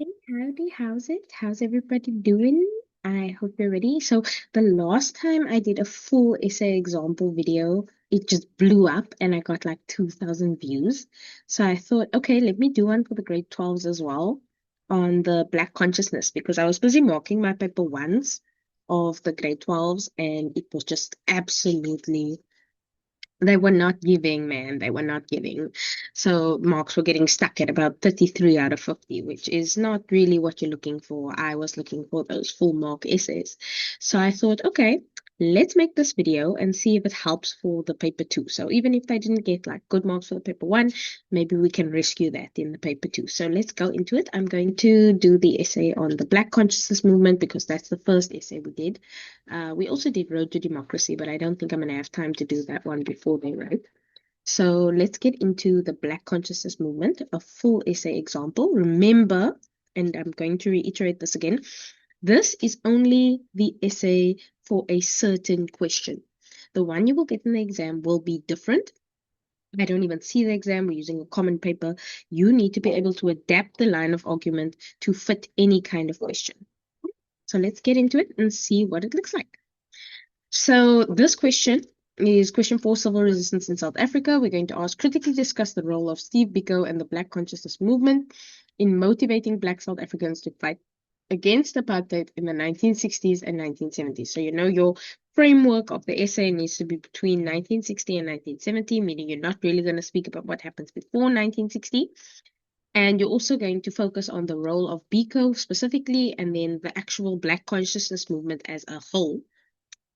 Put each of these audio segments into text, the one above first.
Hey, howdy, how's it? How's everybody doing? I hope you're ready. So, the last time I did a full essay example video, it just blew up and I got like 2,000 views. So, I thought, okay, let me do one for the grade 12s as well on the Black consciousness because I was busy marking my paper ones of the grade 12s and it was just absolutely they were not giving, man. They were not giving. So marks were getting stuck at about 33 out of 50, which is not really what you're looking for. I was looking for those full mark essays. So I thought, okay, let's make this video and see if it helps for the paper two. So even if I didn't get like good marks for the paper one, maybe we can rescue that in the paper two. So let's go into it. I'm going to do the essay on the Black consciousness movement because that's the first essay we did. We also did Road to Democracy, but I don't think I'm going to have time to do that one before they write. So let's get into the Black Consciousness Movement, a full essay example. Remember, and I'm going to reiterate this again, this is only the essay for a certain question. The one you will get in the exam will be different. I don't even see the exam. We're using a common paper. You need to be able to adapt the line of argument to fit any kind of question. So let's get into it and see what it looks like. So this question is question 4, civil resistance in South Africa. We're going to ask, critically discuss the role of Steve Biko and the Black consciousness movement in motivating Black South Africans to fight against apartheid in the 1960s and 1970s. So you know your framework of the essay needs to be between 1960 and 1970, meaning you're not really going to speak about what happens before 1960. And you're also going to focus on the role of Biko specifically, and then the actual Black consciousness movement as a whole.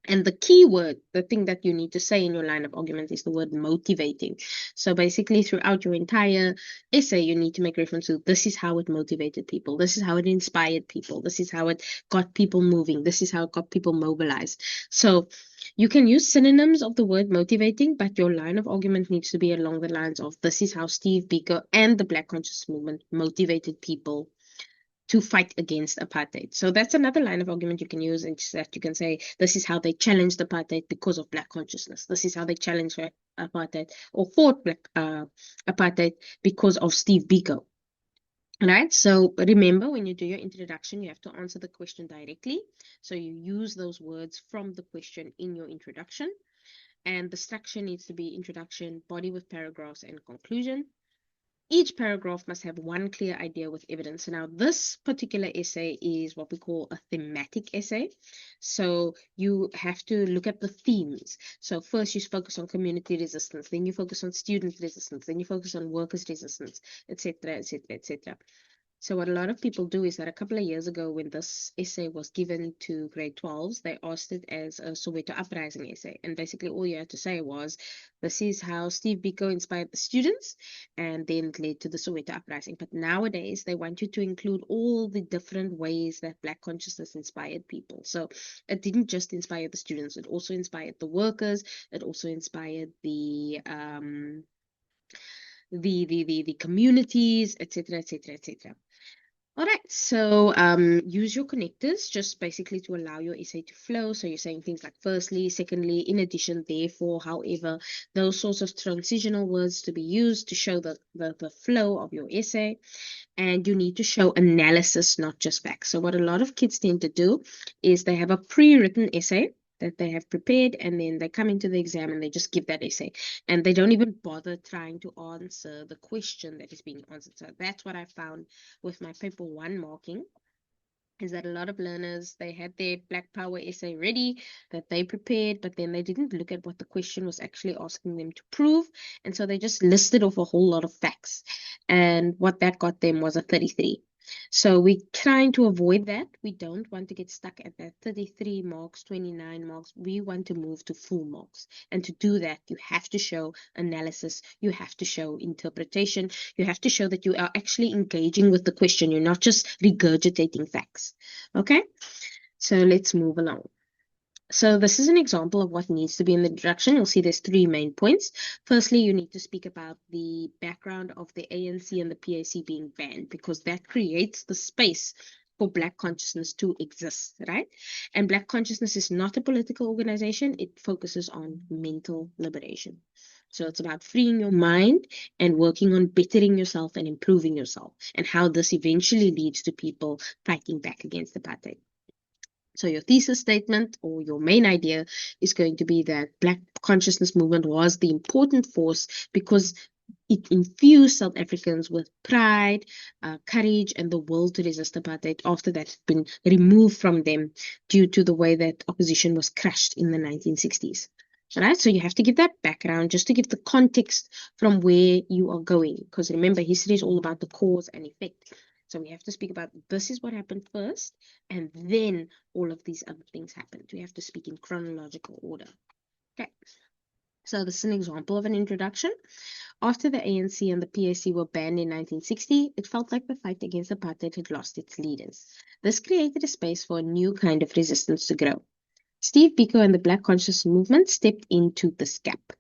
And the key word, the thing that you need to say in your line of argument is the word motivating. So basically, throughout your entire essay, you need to make reference to this is how it motivated people. This is how it inspired people. This is how it got people moving. This is how it got people mobilized. So you can use synonyms of the word motivating, but your line of argument needs to be along the lines of this is how Steve Biko and the Black Conscious Movement motivated people to fight against apartheid. So that's another line of argument you can use, and that you can say this is how they challenged apartheid because of Black consciousness. This is how they challenged apartheid or fought Black apartheid because of Steve Biko. All right. So remember, when you do your introduction, you have to answer the question directly. So you use those words from the question in your introduction. And the structure needs to be introduction, body with paragraphs, and conclusion. Each paragraph must have one clear idea with evidence. Now, this particular essay is what we call a thematic essay. So you have to look at the themes. So first you focus on community resistance, then you focus on student resistance, then you focus on workers' resistance, etc., etc., etc. So what a lot of people do is that a couple of years ago, when this essay was given to grade 12s, they asked it as a Soweto Uprising essay. And basically all you had to say was, this is how Steve Biko inspired the students, and then it led to the Soweto Uprising. But nowadays, they want you to include all the different ways that Black consciousness inspired people. So it didn't just inspire the students, it also inspired the workers, it also inspired the communities, etc., etc., etc. All right, so use your connectors just basically to allow your essay to flow. So you're saying things like firstly, secondly, in addition, therefore, however, those sorts of transitional words to be used to show the flow of your essay. And you need to show analysis, not just facts. So what a lot of kids tend to do is they have a pre-written essay that they have prepared, and then they come into the exam and they just give that essay, and they don't even bother trying to answer the question that is being answered. So that's what I found with my paper one marking, is that a lot of learners, they had their Black Power essay ready that they prepared, but then they didn't look at what the question was actually asking them to prove. And so they just listed off a whole lot of facts. And what that got them was a 33. So we're trying to avoid that. We don't want to get stuck at that 33 marks, 29 marks. We want to move to full marks. And to do that, you have to show analysis. You have to show interpretation. You have to show that you are actually engaging with the question. You're not just regurgitating facts. Okay? So let's move along. So this is an example of what needs to be in the introduction. You'll see there's 3 main points. Firstly, you need to speak about the background of the ANC and the PAC being banned, because that creates the space for Black consciousness to exist, right? And Black consciousness is not a political organization. It focuses on mental liberation. So it's about freeing your mind and working on bettering yourself and improving yourself, and how this eventually leads to people fighting back against apartheid. So your thesis statement or your main idea is going to be that Black consciousness movement was the important force because it infused South Africans with pride, courage, and the will to resist apartheid after that had been removed from them due to the way that opposition was crushed in the 1960s. All right, so you have to give that background just to give the context from where you are going. Because remember, history is all about the cause and effect. So we have to speak about this is what happened first, and then all of these other things happened. We have to speak in chronological order. Okay, so this is an example of an introduction. After the ANC and the PAC were banned in 1960, it felt like the fight against apartheid had lost its leaders. This created a space for a new kind of resistance to grow. Steve Biko and the Black Conscious Movement stepped into this gap.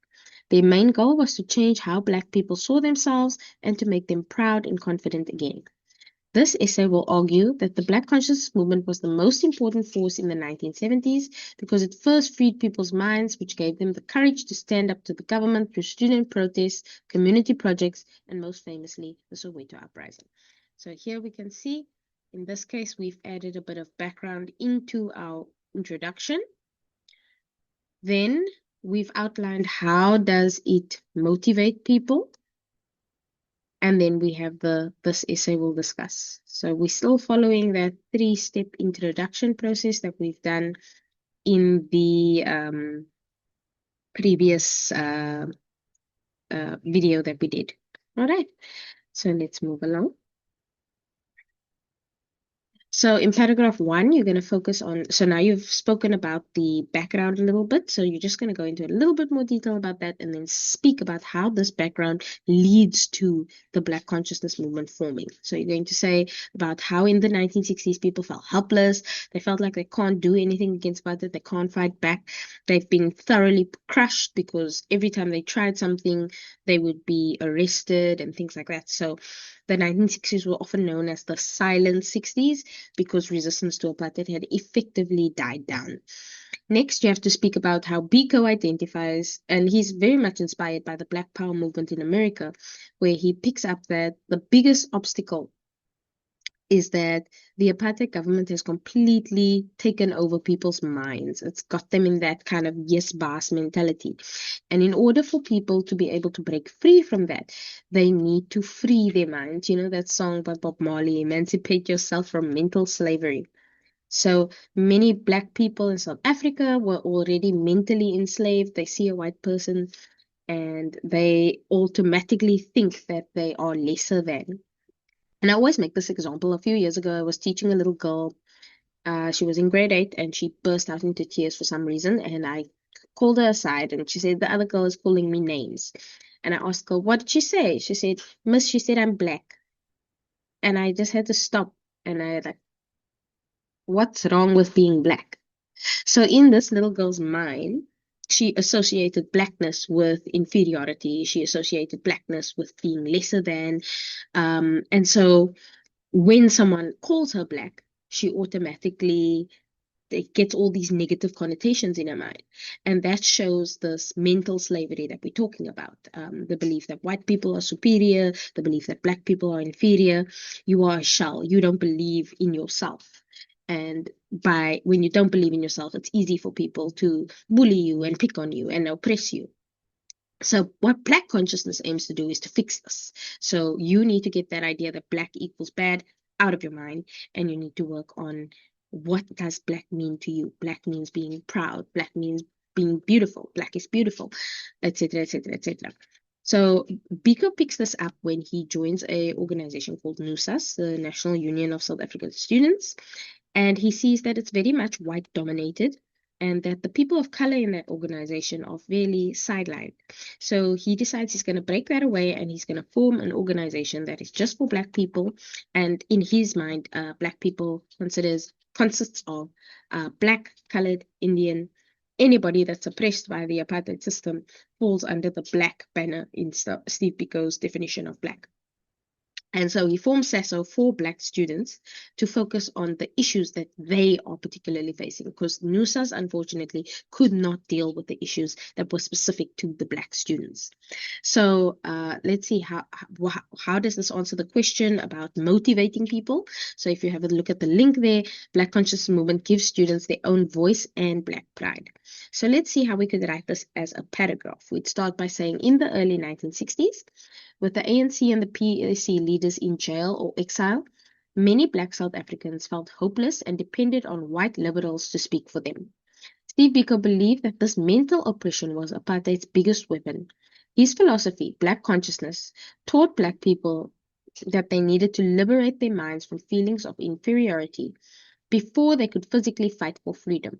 Their main goal was to change how Black people saw themselves and to make them proud and confident again. This essay will argue that the Black consciousness movement was the most important force in the 1970s because it first freed people's minds, which gave them the courage to stand up to the government through student protests, community projects, and most famously, the Soweto Uprising. So here we can see, in this case, we've added a bit of background into our introduction. Then we've outlined how does it motivate people. And then we have this essay we'll discuss. So we're still following that 3-step introduction process that we've done in the previous video that we did. All right, so let's move along. So in paragraph 1, you're going to focus on, so now you've spoken about the background a little bit, so you're just going to go into a little bit more detail about that and then speak about how this background leads to the Black consciousness movement forming. So you're going to say about how in the 1960s people felt helpless, they felt like they can't do anything against apartheid, they can't fight back, they've been thoroughly crushed because every time they tried something, they would be arrested and things like that. So the 1960s were often known as the silent 60s because resistance to apartheid had effectively died down. Next, you have to speak about how Biko identifies, and he's very much inspired by the Black Power movement in America, where he picks up that the biggest obstacle is that the apartheid government has completely taken over people's minds. It's got them in that kind of yes boss mentality. And in order for people to be able to break free from that, they need to free their minds. You know that song by Bob Marley, Emancipate Yourself from Mental Slavery. So many Black people in South Africa were already mentally enslaved. They see a white person and they automatically think that they are lesser than. And I always make this example. A few years ago, I was teaching a little girl. She was in grade 8 and she burst out into tears for some reason. And I called her aside and she said, the other girl is calling me names. And I asked her, what did she say? She said, Miss, she said, I'm black. And I just had to stop. And I like, what's wrong with being black? So in this little girl's mind, she associated blackness with inferiority. She associated blackness with being lesser than. And so when someone calls her black, she automatically gets all these negative connotations in her mind. And that shows this mental slavery that we're talking about. The belief that white people are superior, the belief that black people are inferior. You are a shell. You don't believe in yourself. And when you don't believe in yourself, it's easy for people to bully you and pick on you and oppress you. So what Black consciousness aims to do is to fix this. So you need to get that idea that black equals bad out of your mind, and you need to work on what does black mean to you. Black means being proud. Black means being beautiful. Black is beautiful, etc., etc., etc. So Biko picks this up when he joins a organization called NUSAS, the National Union of South African Students, and he sees that it's very much white dominated and that the people of color in that organization are fairly sidelined. So he decides he's going to break that away and he's going to form an organization that is just for black people. And in his mind, black people consists of black, colored, Indian, anybody that's oppressed by the apartheid system falls under the black banner in Steve Biko's definition of black. And so he formed SASO for Black students to focus on the issues that they are particularly facing, because NUSAS, unfortunately, could not deal with the issues that were specific to the Black students. So let's see how does this answer the question about motivating people. So if you have a look at the link there, Black Consciousness Movement gives students their own voice and Black pride. So let's see how we could write this as a paragraph. We'd start by saying, in the early 1960s, with the ANC and the PAC leaders in jail or exile, many Black South Africans felt hopeless and depended on white liberals to speak for them. Steve Biko believed that this mental oppression was apartheid's biggest weapon. His philosophy, Black consciousness, taught Black people that they needed to liberate their minds from feelings of inferiority before they could physically fight for freedom.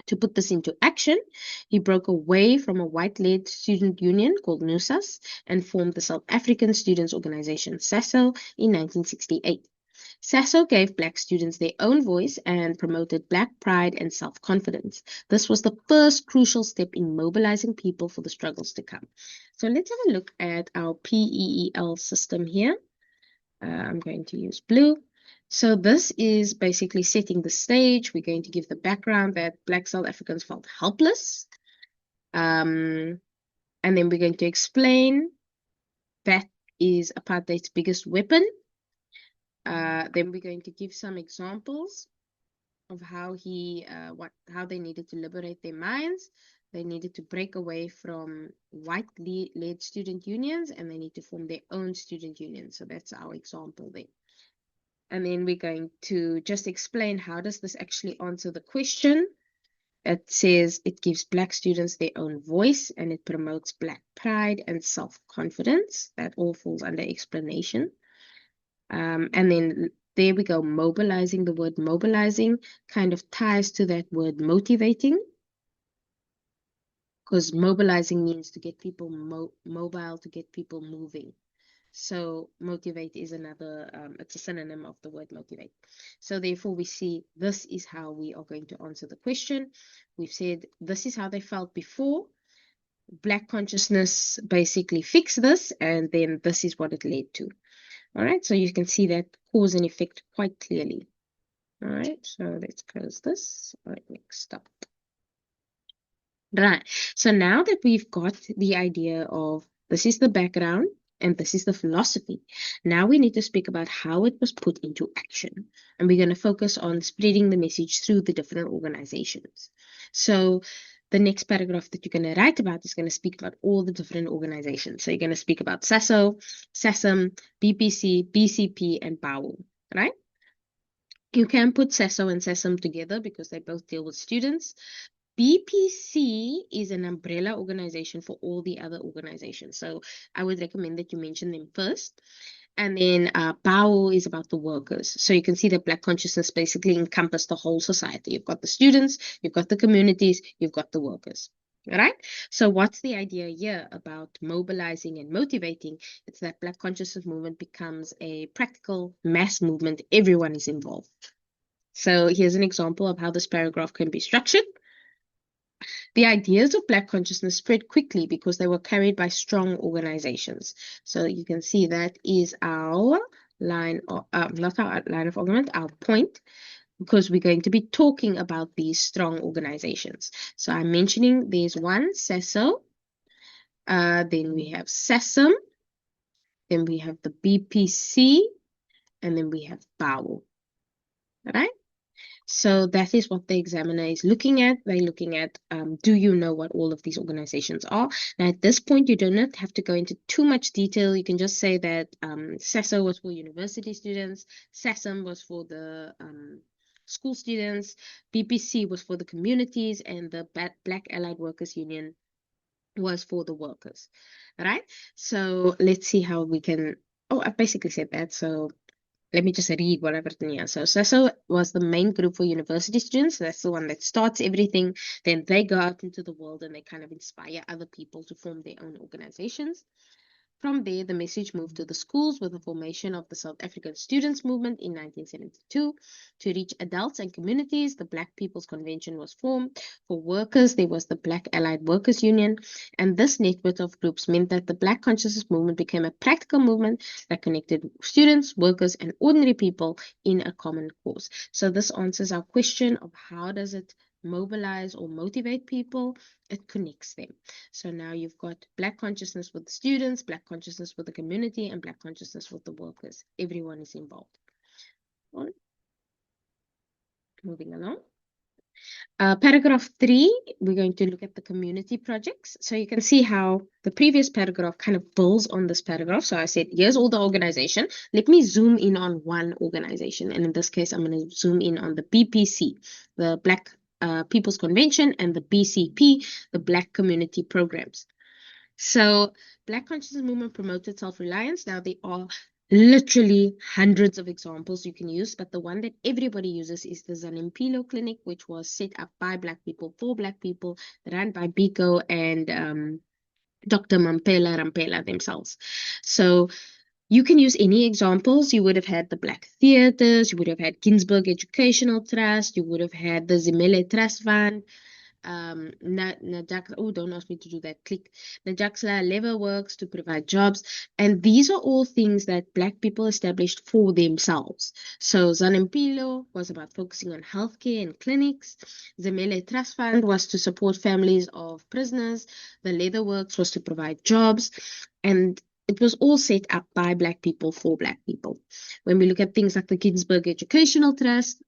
To put this into action, he broke away from a white-led student union called NUSAS and formed the South African Students' Organization, SASO, in 1968. SASO gave Black students their own voice and promoted Black pride and self-confidence. This was the first crucial step in mobilizing people for the struggles to come. So let's have a look at our PEEL system here. I'm going to use blue. So this is basically setting the stage. We're going to give the background that Black South Africans felt helpless. And then we're going to explain that is apartheid's biggest weapon. Then we're going to give some examples of how how they needed to liberate their minds. They needed to break away from white-led student unions, and they need to form their own student union. So that's our example there. And then we're going to just explain how does this actually answer the question. It says it gives Black students their own voice and it promotes Black pride and self-confidence. That all falls under explanation. And then there we go, mobilizing. The word mobilizing kind of ties to that word motivating, because mobilizing means to get people mobile, to get people moving. So motivate is another, it's a synonym of the word motivate. So therefore we see this is how we are going to answer the question. We've said this is how they felt before. Black consciousness basically fixed this, and then this is what it led to. All right, so you can see that cause and effect quite clearly. All right, so let's close this. All right, next up. Right, so now that we've got the idea of this is the background and this is the philosophy, now we need to speak about how it was put into action. And we're going to focus on spreading the message through the different organizations. So the next paragraph that you're going to write about is going to speak about all the different organizations. So you're going to speak about SASO, SASM, BPC, BCP, and BAU, right? You can put SASO and SASM together because they both deal with students. BPC is an umbrella organization for all the other organizations. So I would recommend that you mention them first. And then BAU is about the workers. So you can see that Black consciousness basically encompasses the whole society. You've got the students, you've got the communities, you've got the workers. All right. So what's the idea here about mobilizing and motivating? It's that Black consciousness movement becomes a practical mass movement. Everyone is involved. So here's an example of how this paragraph can be structured. The ideas of Black consciousness spread quickly because they were carried by strong organizations. So you can see that is our line, not our line of argument, our point, because we're going to be talking about these strong organizations. So I'm mentioning there's one, SASO, then we have SASM, then we have the BPC, and then we have BAU. All right? So that is what the examiner is looking at. They're looking at, do you know what all of these organizations are? Now, at this point, you do not have to go into too much detail. You can just say that SASO was for university students, SASM was for the school students, BPC was for the communities, and the Black Allied Workers Union was for the workers. All right? So let's see how we can, oh, I basically said that. So let me just read what I've written here. So SASO was the main group for university students. That's the one that starts everything. Then they go out into the world and they kind of inspire other people to form their own organizations. From there, the message moved to the schools with the formation of the South African Students' Movement in 1972. To reach adults and communities, the Black People's Convention was formed. For workers, there was the Black Allied Workers Union, and this network of groups meant that the Black Consciousness Movement became a practical movement that connected students, workers, and ordinary people in a common cause. So this answers our question of how does it mobilize or motivate people? It connects them. So now you've got Black consciousness with the students, Black consciousness with the community, and Black consciousness with the workers. Everyone is involved. All right. Moving along. Paragraph 3, we're going to look at the community projects. So you can see how the previous paragraph kind of builds on this paragraph. So I said, here's all the organization. Let me zoom in on one organization. And in this case, I'm going to zoom in on the BPC, the Black People's Convention, and the BCP, the Black Community Programs. So Black Consciousness Movement promoted self-reliance. Now there are literally hundreds of examples you can use, but the one that everybody uses is the Zanimpilo Clinic, which was set up by Black people for Black people, run by Biko and Dr. Mampela Rampela themselves. So you can use any examples. You would have had the Black Theatres, you would have had Ginsberg Educational Trust, you would have had the Zimele Trust Fund, don't ask me to do that. Click Najaxla Lever Works to provide jobs, and these are all things that Black people established for themselves. So Zanimpilo was about focusing on healthcare and clinics. Zemele Trust Fund was to support families of prisoners. The Leather Works was to provide jobs, and it was all set up by Black people for Black people. When we look at things like the Ginsberg Educational Trust,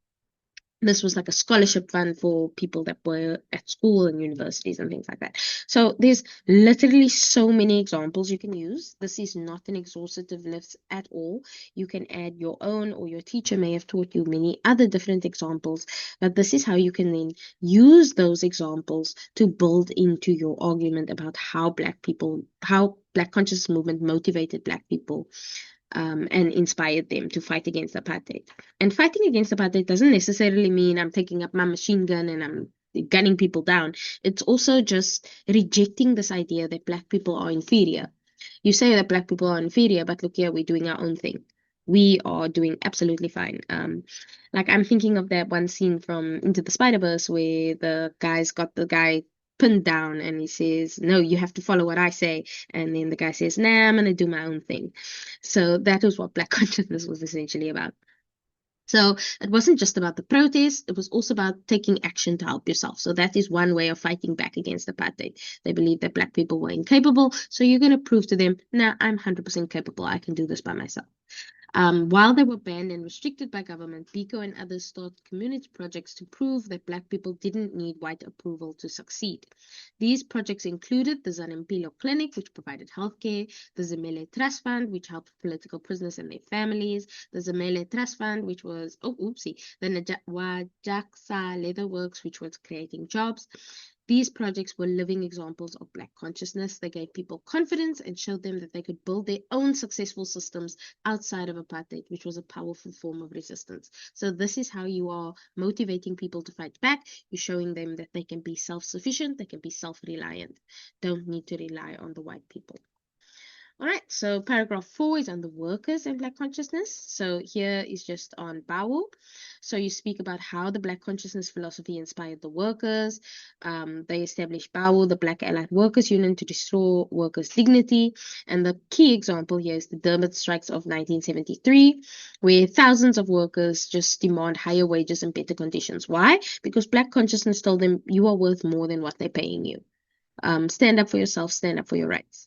this was like a scholarship fund for people that were at school and universities and things like that. So there's literally so many examples you can use. This is not an exhaustive list at all. You can add your own, or your teacher may have taught you many other different examples, but this is how you can then use those examples to build into your argument about how Black conscious movement motivated Black people and inspired them to fight against apartheid. And fighting against apartheid doesn't necessarily mean I'm taking up my machine gun and I'm gunning people down. It's also just rejecting this idea that Black people are inferior. You say that Black people are inferior, but look here, we're doing our own thing. We are doing absolutely fine. Like I'm thinking of that one scene from Into the Spider-Verse where the guy's got the guy pinned down and he says, no, you have to follow what I say. And then the guy says, nah, I'm going to do my own thing. So that was what Black consciousness was essentially about. So it wasn't just about the protest, it was also about taking action to help yourself. So that is one way of fighting back against apartheid. They believed that Black people were incapable, so you're going to prove to them, nah, I'm 100% capable, I can do this by myself. While they were banned and restricted by government, Biko and others started community projects to prove that Black people didn't need white approval to succeed. These projects included the Zanimpilo Clinic, which provided healthcare, the Zimele Trust Fund, which helped political prisoners and their families, the Zimele Trust Fund, which was, the Najaxa Leather Works, which was creating jobs. These projects were living examples of Black consciousness. They gave people confidence and showed them that they could build their own successful systems outside of apartheid, which was a powerful form of resistance. So this is how you are motivating people to fight back. You're showing them that they can be self-sufficient, they can be self-reliant, don't need to rely on the white people. All right, so paragraph 4 is on the workers and Black consciousness. So here is just on Bawu. So you speak about how the Black consciousness philosophy inspired the workers. They established Bawu, the Black Allied Workers Union, to restore workers' dignity. And the key example here is the Durban strikes of 1973, where thousands of workers just demand higher wages and better conditions. Why? Because Black consciousness told them you are worth more than what they're paying you. Stand up for yourself, stand up for your rights.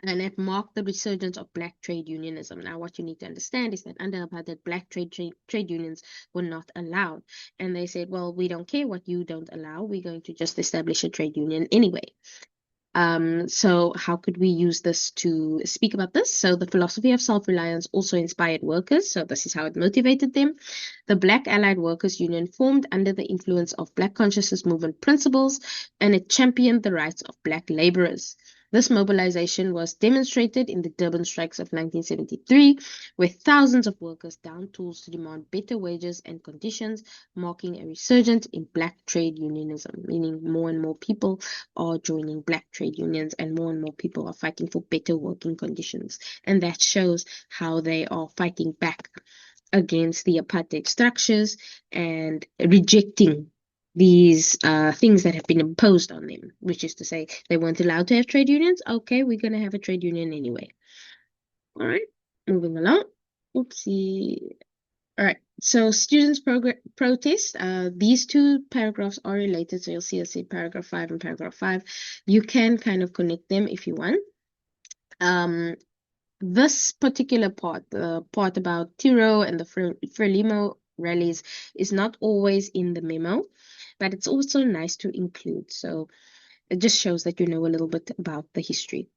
And it marked the resurgence of Black trade unionism. Now, what you need to understand is that under apartheid, Black trade unions were not allowed. And they said, well, we don't care what you don't allow. We're going to just establish a trade union anyway. So how could we use this to speak about this? So the philosophy of self-reliance also inspired workers. So this is how it motivated them. The Black Allied Workers Union formed under the influence of Black consciousness movement principles, and it championed the rights of Black laborers. This mobilization was demonstrated in the Durban strikes of 1973, where thousands of workers downed tools to demand better wages and conditions, marking a resurgence in black trade unionism, meaning more and more people are joining black trade unions and more people are fighting for better working conditions. And that shows how they are fighting back against the apartheid structures and rejecting these things that have been imposed on them, which is to say they weren't allowed to have trade unions. Okay, we're going to have a trade union anyway. All right, moving along. Oopsie. All right, so students protest. These two paragraphs are related, so you'll see, paragraph 5 and paragraph 5. You can kind of connect them if you want. This particular part, the part about Tiro and the Frelimo rallies, is not always in the memo, but it's also nice to include. So it just shows that you know a little bit about the history.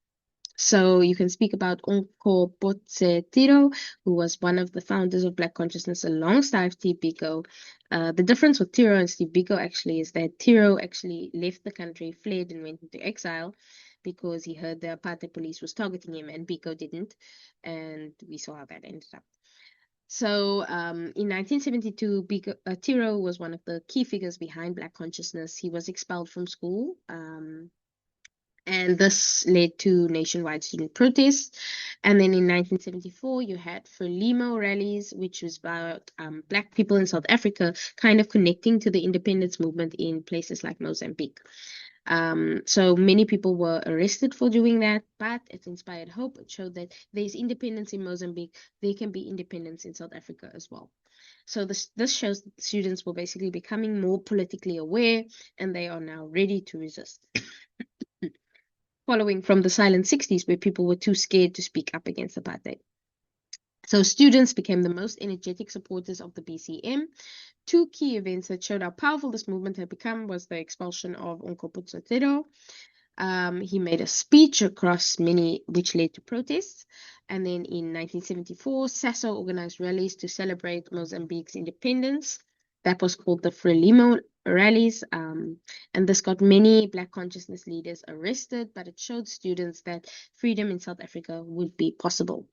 So you can speak about Onko Potse Tiro, who was one of the founders of Black Consciousness alongside Steve Biko. The difference with Tiro and Steve Biko actually is that Tiro actually left the country, fled, and went into exile because he heard the apartheid police was targeting him, and Biko didn't. And we saw how that ended up. So in 1972, Tiro was one of the key figures behind Black Consciousness. He was expelled from school. And this led to nationwide student protests. And then in 1974, you had Frelimo rallies, which was about Black people in South Africa kind of connecting to the independence movement in places like Mozambique. So many people were arrested for doing that, but it inspired hope. It showed that there's independence in Mozambique, there can be independence in South Africa as well. So this shows that students were basically becoming more politically aware, and they are now ready to resist. Following from the silent 60s, where people were too scared to speak up against apartheid. So students became the most energetic supporters of the BCM. Two key events that showed how powerful this movement had become was the expulsion of Onkoputso Tero. He made a speech across many, which led to protests. And then in 1974, SASO organized rallies to celebrate Mozambique's independence. That was called the Frelimo rallies. And this got many Black consciousness leaders arrested, but it showed students that freedom in South Africa would be possible.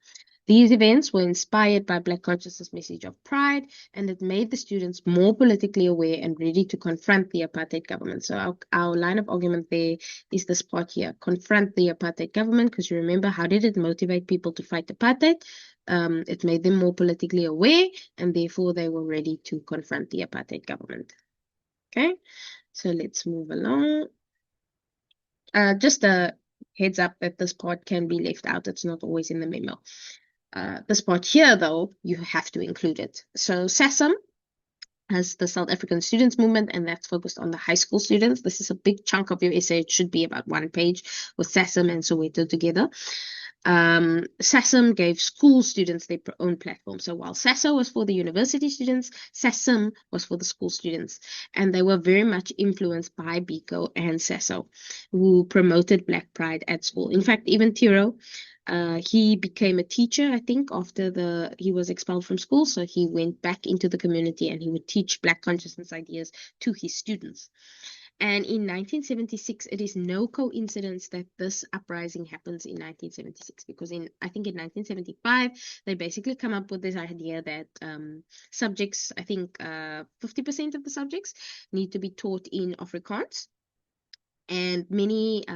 These events were inspired by Black consciousness' message of pride, and it made the students more politically aware and ready to confront the apartheid government. So our line of argument there is this part here: confront the apartheid government, because you remember, how did it motivate people to fight apartheid? It made them more politically aware, and therefore they were ready to confront the apartheid government. Okay, so let's move along. Just a heads up that this part can be left out. It's not always in the memo. This part here, though, you have to include it. So SASM has the South African Students Movement, and that's focused on the high school students. This is a big chunk of your essay. It should be about 1 page with SASM and Soweto together. SASM gave school students their own platform. So while SASO was for the university students, SASM was for the school students. And they were very much influenced by Biko and SASO, who promoted Black Pride at school. In fact, even Tiro, he became a teacher, I think, after he was expelled from school. So he went back into the community and he would teach Black consciousness ideas to his students. And in 1976, it is no coincidence that this uprising happens in 1976, because I think in 1975, they basically come up with this idea that subjects, I think 50% of the subjects need to be taught in Afrikaans. And many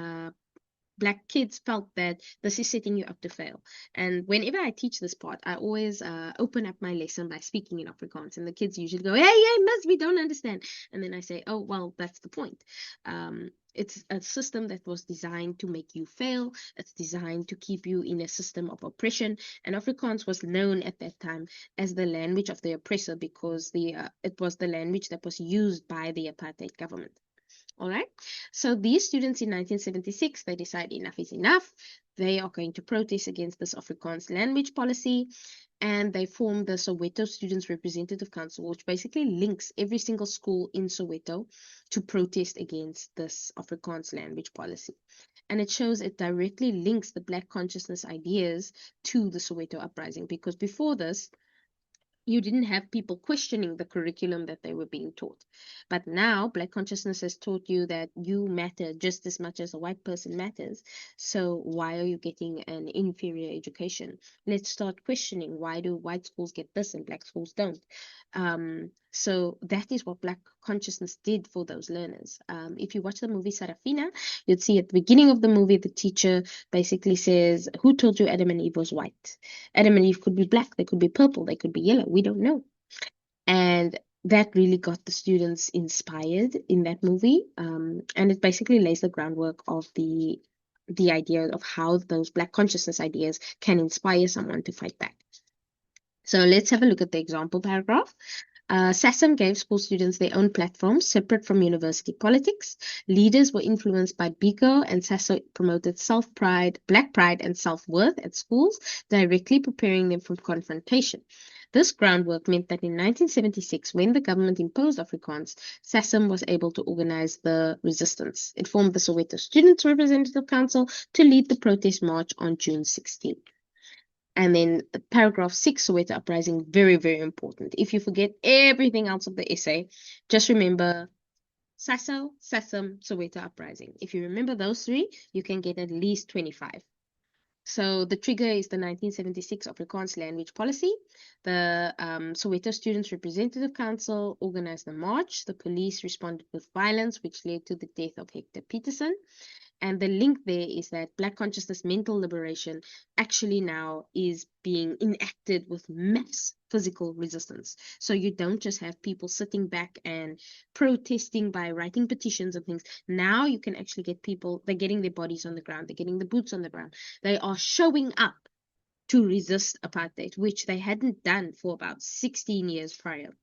Black kids felt that this is setting you up to fail. And whenever I teach this part, I always open up my lesson by speaking in Afrikaans. And the kids usually go, hey, miss, we don't understand. And then I say, oh, well, that's the point. It's a system that was designed to make you fail. It's designed to keep you in a system of oppression. And Afrikaans was known at that time as the language of the oppressor, because it was the language that was used by the apartheid government. All right. So these students in 1976, they decide enough is enough. They are going to protest against this Afrikaans language policy. And they form the Soweto Students Representative Council, which basically links every single school in Soweto to protest against this Afrikaans language policy. And it shows it directly links the Black consciousness ideas to the Soweto Uprising, because before this, you didn't have people questioning the curriculum that they were being taught. But now, Black consciousness has taught you that you matter just as much as a white person matters. So, why are you getting an inferior education? Let's start questioning, why do white schools get this and Black schools don't? So, that is what Black consciousness did for those learners. If you watch the movie Sarafina, you'd see at the beginning of the movie, the teacher basically says, "Who told you Adam and Eve was white?" Adam and Eve could be black, they could be purple, they could be yellow. We don't know. And that really got the students inspired in that movie. And it basically lays the groundwork of the idea of how those Black consciousness ideas can inspire someone to fight back. So let's have a look at the example paragraph. SASM gave school students their own platforms separate from university politics. Leaders were influenced by Biko, and SASO promoted self-pride, Black pride, and self-worth at schools, directly preparing them for confrontation. This groundwork meant that in 1976, when the government imposed Afrikaans, SASM was able to organize the resistance. It formed the Soweto Students' Representative Council to lead the protest march on June 16. And then paragraph 6, Soweto Uprising, very, very important. If you forget everything else of the essay, just remember SASO, SASM, Soweto Uprising. If you remember those three, you can get at least 25. So the trigger is the 1976 Afrikaans language policy. The Soweto Students Representative Council organized the march. The police responded with violence, which led to the death of Hector Peterson. And the link there is that Black consciousness mental liberation actually now is being enacted with mass physical resistance. So you don't just have people sitting back and protesting by writing petitions and things. Now you can actually get people, they're getting their bodies on the ground, they're getting the boots on the ground. They are showing up to resist apartheid, which they hadn't done for about 16 years prior.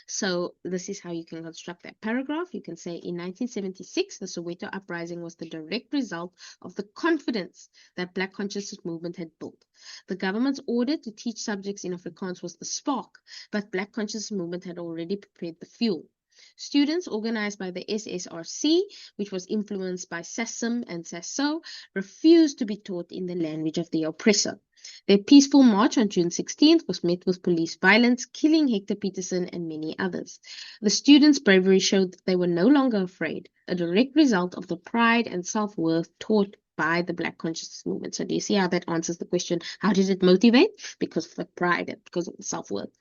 So this is how you can construct that paragraph. You can say in 1976, the Soweto Uprising was the direct result of the confidence that Black consciousness movement had built. The government's order to teach subjects in Afrikaans was the spark, but Black consciousness movement had already prepared the fuel. Students organized by the SSRC, which was influenced by SASM and SASO, refused to be taught in the language of the oppressor. Their peaceful march on June 16th was met with police violence, killing Hector Peterson and many others. The students' bravery showed that they were no longer afraid, a direct result of the pride and self-worth taught by the Black consciousness movement. So do you see how that answers the question, how did it motivate? Because of the pride and because of the self-worth.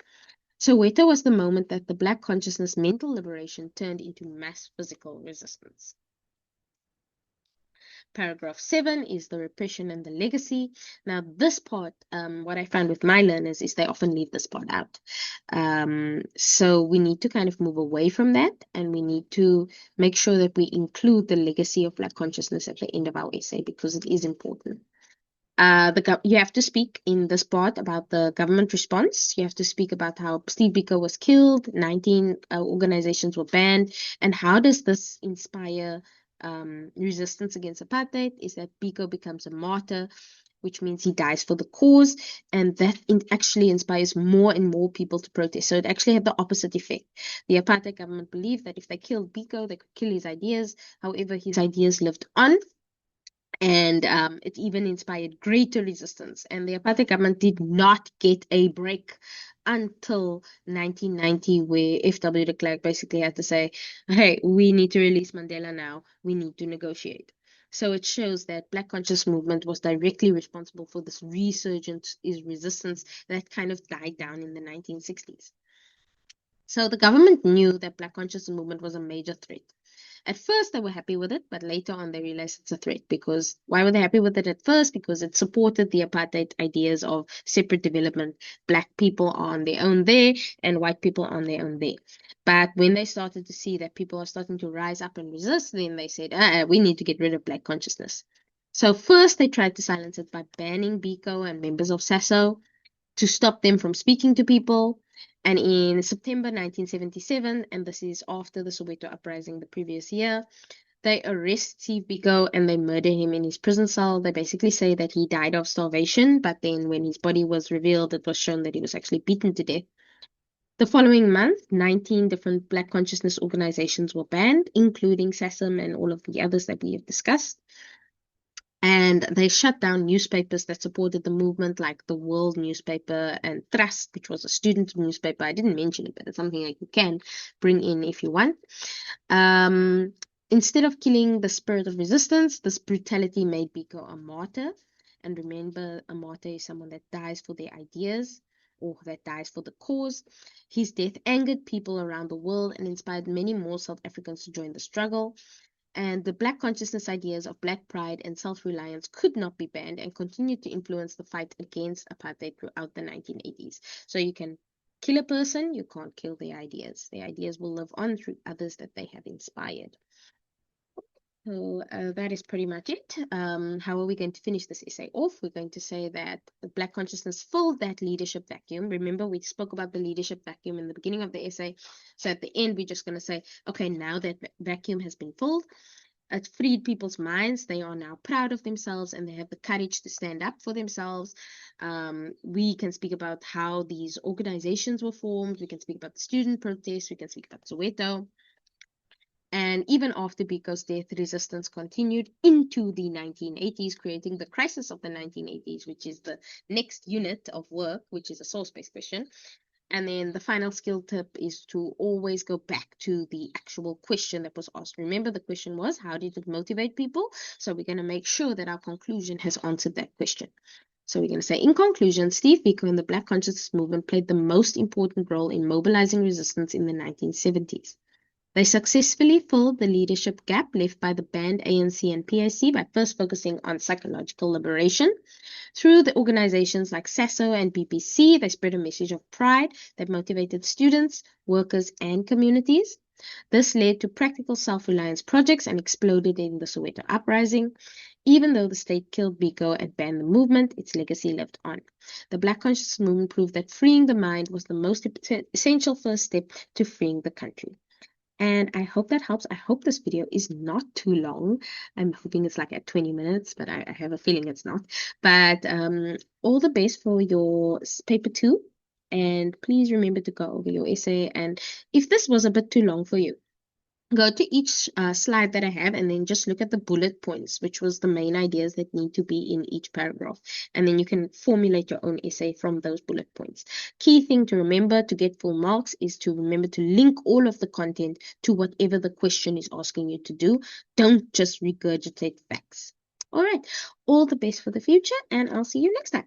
Soweto was the moment that the Black consciousness mental liberation turned into mass physical resistance. Paragraph 7 is the repression and the legacy. Now, this part, what I found with my learners is they often leave this part out. So we need to kind of move away from that, and we need to make sure that we include the legacy of Black consciousness at the end of our essay because it is important. You have to speak in this part about the government response. You have to speak about how Steve Biko was killed, 19 organizations were banned, and how does this inspire resistance against apartheid? Is that Biko becomes a martyr, which means he dies for the cause, and that actually inspires more and more people to protest. So it actually had the opposite effect. The apartheid government believed that if they killed Biko, they could kill his ideas. However, his ideas lived on. And it even inspired greater resistance. And the apartheid government did not get a break until 1990, where F.W. de Klerk basically had to say, hey, we need to release Mandela now. We need to negotiate. So it shows that Black conscious movement was directly responsible for this resurgence is resistance that kind of died down in the 1960s. So the government knew that Black conscious movement was a major threat. At first, they were happy with it, but later on, they realized it's a threat. Because why were they happy with it at first? Because it supported the apartheid ideas of separate development. Black people are on their own there, and white people are on their own there. But when they started to see that people are starting to rise up and resist, then they said, we need to get rid of Black consciousness. So first, they tried to silence it by banning Biko and members of SASO to stop them from speaking to people. And in September 1977, and this is after the Soweto Uprising the previous year, they arrest Steve Biko and they murder him in his prison cell. They basically say that he died of starvation, but then when his body was revealed, it was shown that he was actually beaten to death. The following month, 19 different Black consciousness organizations were banned, including SASM and all of the others that we have discussed. And they shut down newspapers that supported the movement, like the World newspaper and Trust, which was a student newspaper. I didn't mention it, but it's something that you can bring in if you want. Instead of killing the spirit of resistance, this brutality made Biko a martyr. And remember, a martyr is someone that dies for their ideas or that dies for the cause. His death angered people around the world and inspired many more South Africans to join the struggle. And the Black consciousness ideas of Black pride and self-reliance could not be banned and continued to influence the fight against apartheid throughout the 1980s. So you can kill a person, you can't kill their ideas. Their ideas will live on through others that they have inspired. So that is pretty much it. How are we going to finish this essay off? We're going to say that the Black consciousness filled that leadership vacuum. Remember, we spoke about the leadership vacuum in the beginning of the essay. So at the end, we're just going to say, okay, now that vacuum has been filled, it freed people's minds. They are now proud of themselves and they have the courage to stand up for themselves. We can speak about how these organizations were formed. We can speak about the student protests. We can speak about Soweto. And even after Biko's death, resistance continued into the 1980s, creating the crisis of the 1980s, which is the next unit of work, which is a source-based question. And then the final skill tip is to always go back to the actual question that was asked. Remember, the question was, how did it motivate people? So we're going to make sure that our conclusion has answered that question. So we're going to say, in conclusion, Steve Biko and the Black Consciousness Movement played the most important role in mobilizing resistance in the 1970s. They successfully filled the leadership gap left by the banned ANC and PAC by first focusing on psychological liberation. Through the organizations like SASO and BPC, they spread a message of pride that motivated students, workers, and communities. This led to practical self-reliance projects and exploded in the Soweto Uprising. Even though the state killed Biko and banned the movement, its legacy lived on. The Black Consciousness Movement proved that freeing the mind was the most essential first step to freeing the country. And I hope that helps. I hope this video is not too long. I'm hoping it's like at 20 minutes, but I have a feeling it's not. But all the best for your paper 2. And please remember to go over your essay. And if this was a bit too long for you, go to each slide that I have and then just look at the bullet points, which was the main ideas that need to be in each paragraph. And then you can formulate your own essay from those bullet points. Key thing to remember to get full marks is to remember to link all of the content to whatever the question is asking you to do. Don't just regurgitate facts. All right. All the best for the future, and I'll see you next time.